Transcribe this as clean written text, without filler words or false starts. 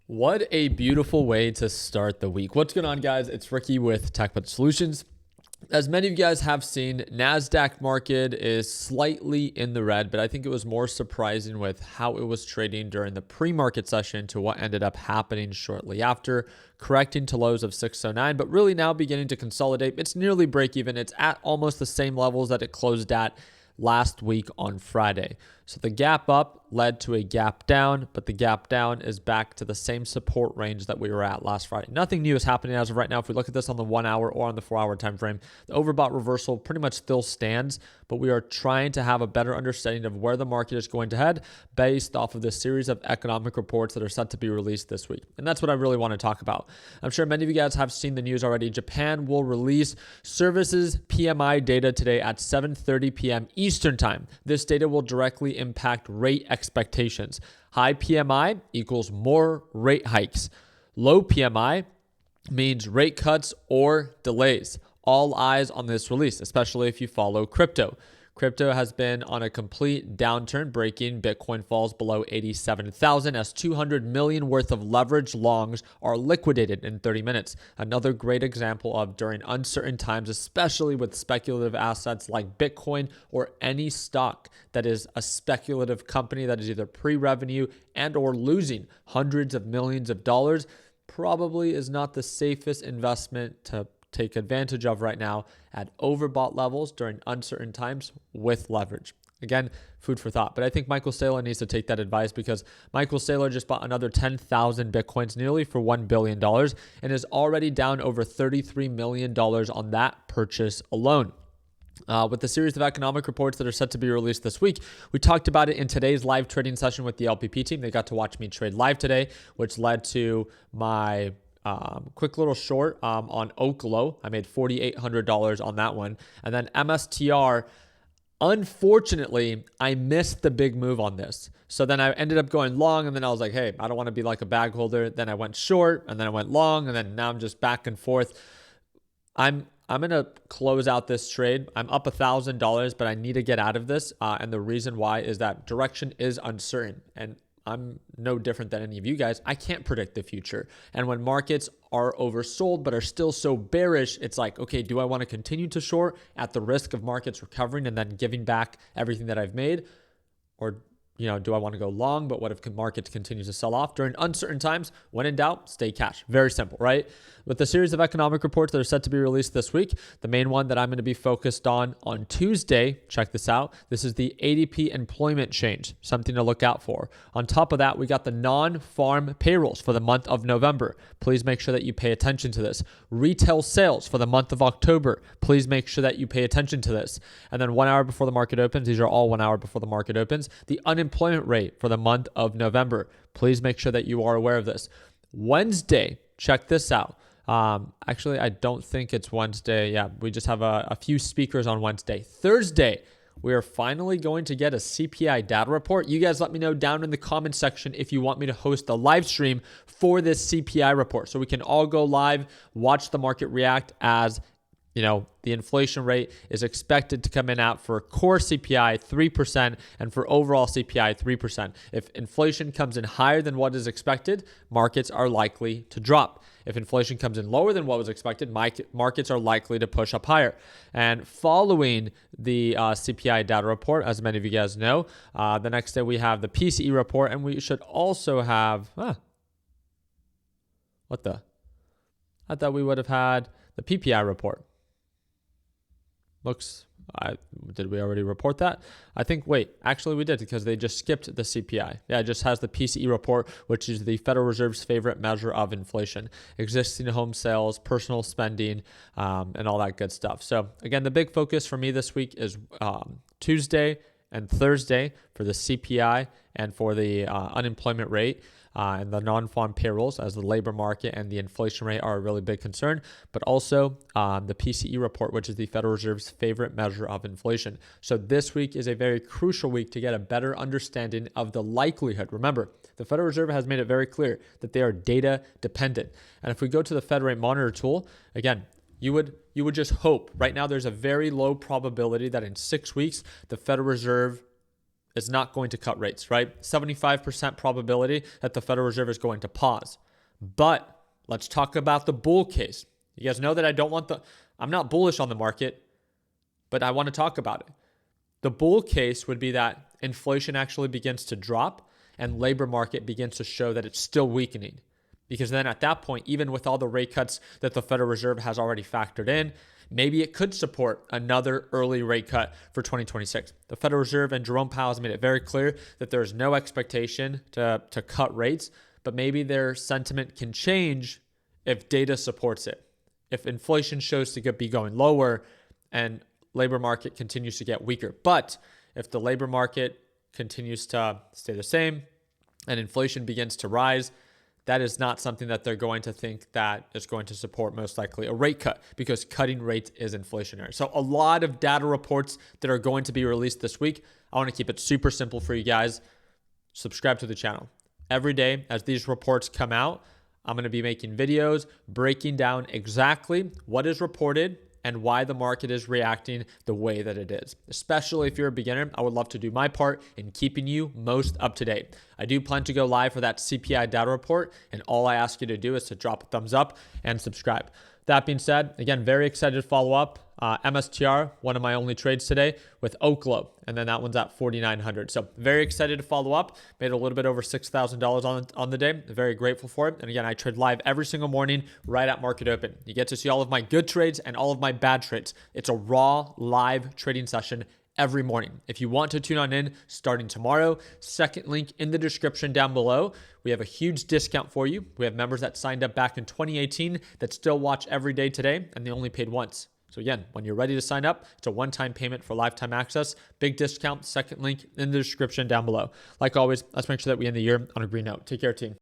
What a beautiful way to start the week. What's going on, guys? It's Ricky with TechBud Solutions. As many of you guys have seen, NASDAQ market is slightly in the red, but I think it was more surprising with how it was trading during the pre-market session to what ended up happening shortly after, correcting to lows of 609, but really now beginning to consolidate. It's nearly break even. It's at almost the same levels that it closed at last week on Friday. So the gap up led to a gap down, but the gap down is back to the same support range that we were at last Friday. Nothing new is happening as of right now. If we look at this on the 1 hour or on the 4 hour time frame, the overbought reversal pretty much still stands, but we are trying to have a better understanding of where the market is going to head based off of this series of economic reports that are set to be released this week. And that's what I really want to talk about. I'm sure many of you guys have seen the news already. Japan will release services PMI data today at 7:30 p.m. Eastern time. This data will directly impact rate expectations. High PMI equals more rate hikes. Low PMI means rate cuts or delays. All eyes on this release, especially if you follow crypto. Crypto has been on a complete downturn, breaking. Bitcoin falls below 87,000 as 200 million worth of leverage longs are liquidated in 30 minutes. Another great example of during uncertain times, especially with speculative assets like Bitcoin or any stock that is a speculative company that is either pre-revenue and or losing hundreds of millions of dollars, probably is not the safest investment to take advantage of right now at overbought levels during uncertain times with leverage. Again, food for thought. But I think Michael Saylor needs to take that advice because Michael Saylor just bought another 10,000 Bitcoins nearly for $1 billion and is already down over $33 million on that purchase alone. With the series of economic reports that are set to be released this week, we talked about it in today's live trading session with the LPP team. They got to watch me trade live today, which led to my quick little short on Oklo. I made $4,800 on that one. And then MSTR, unfortunately, I missed the big move on this. So then I ended up going long, and then I was like, hey, I don't want to be like a bag holder. Then I went short, and then I went long, and then now I'm just back and forth. I'm going to close out this trade. I'm up $1,000, but I need to get out of this. And the reason why is that direction is uncertain. And I'm no different than any of you guys. I can't predict the future. And when markets are oversold but are still so bearish, it's like, okay, do I want to continue to short at the risk of markets recovering and then giving back everything that I've made? Or, do I want to go long, but what if markets continue to sell off? During uncertain times, when in doubt, stay cash. Very simple, right? With the series of economic reports that are set to be released this week, the main one that I'm going to be focused on Tuesday, check this out. This is the ADP employment change, something to look out for. On top of that, we got the non-farm payrolls for the month of November. Please make sure that you pay attention to this. Retail sales for the month of October. Please make sure that you pay attention to this. And then 1 hour before the market opens, these are all 1 hour before the market opens, the unemployment rate for the month of November. Please make sure that you are aware of this. Wednesday, check this out. Actually, I don't think it's Wednesday. Yeah, we just have a few speakers on Wednesday. Thursday, we are finally going to get a CPI data report. You guys let me know down in the comment section if you want me to host a live stream for this CPI report so we can all go live, watch the market react as the inflation rate is expected to come in at for core CPI 3% and for overall CPI 3%. If inflation comes in higher than what is expected, markets are likely to drop. If inflation comes in lower than what was expected, markets are likely to push up higher. And following the CPI data report, as many of you guys know, the next day we have the PCE report, and we should also have, I thought we would have had the PPI report. Did we already report that? Actually we did because they just skipped the CPI. Yeah, it just has the PCE report, which is the Federal Reserve's favorite measure of inflation, existing home sales, personal spending, and all that good stuff. So again, the big focus for me this week is Tuesday and Thursday for the CPI and for the unemployment rate. And the non-farm payrolls, as the labor market and the inflation rate are a really big concern, but also the PCE report, which is the Federal Reserve's favorite measure of inflation. So this week is a very crucial week to get a better understanding of the likelihood. Remember, the Federal Reserve has made it very clear that they are data dependent. And if we go to the Fed Rate Monitor tool, again, you would just hope. Right now, there's a very low probability that in 6 weeks, the Federal Reserve is not going to cut rates, right? 75% probability that the Federal Reserve is going to pause. But let's talk about the bull case. You guys know that I'm not bullish on the market, but I want to talk about it. The bull case would be that inflation actually begins to drop and labor market begins to show that it's still weakening. Because then at that point, even with all the rate cuts that the Federal Reserve has already factored in, maybe it could support another early rate cut for 2026. The Federal Reserve and Jerome Powell has made it very clear that there is no expectation to cut rates, but maybe their sentiment can change if data supports it. If inflation shows to be going lower and labor market continues to get weaker. But if the labor market continues to stay the same and inflation begins to rise, that is not something that they're going to think that is going to support most likely a rate cut, because cutting rates is inflationary. So a lot of data reports that are going to be released this week. I want to keep it super simple for you guys. Subscribe to the channel. Every day as these reports come out, I'm going to be making videos breaking down exactly what is reported and why the market is reacting the way that it is. Especially if you're a beginner, I would love to do my part in keeping you most up to date. I do plan to go live for that CPI data report, and all I ask you to do is to drop a thumbs up and subscribe. That being said, again, very excited to follow up. MSTR, one of my only trades today with Oklo, and then that one's at 4,900. So very excited to follow up. Made a little bit over $6,000 on the day. Very grateful for it. And again, I trade live every single morning right at market open. You get to see all of my good trades and all of my bad trades. It's a raw live trading session every morning. If you want to tune on in starting tomorrow, second link in the description down below. We have a huge discount for you. We have members that signed up back in 2018 that still watch every day today, and they only paid once. So again, when you're ready to sign up, it's a one-time payment for lifetime access. Big discount, second link in the description down below. Like always, let's make sure that we end the year on a green note. Take care, team.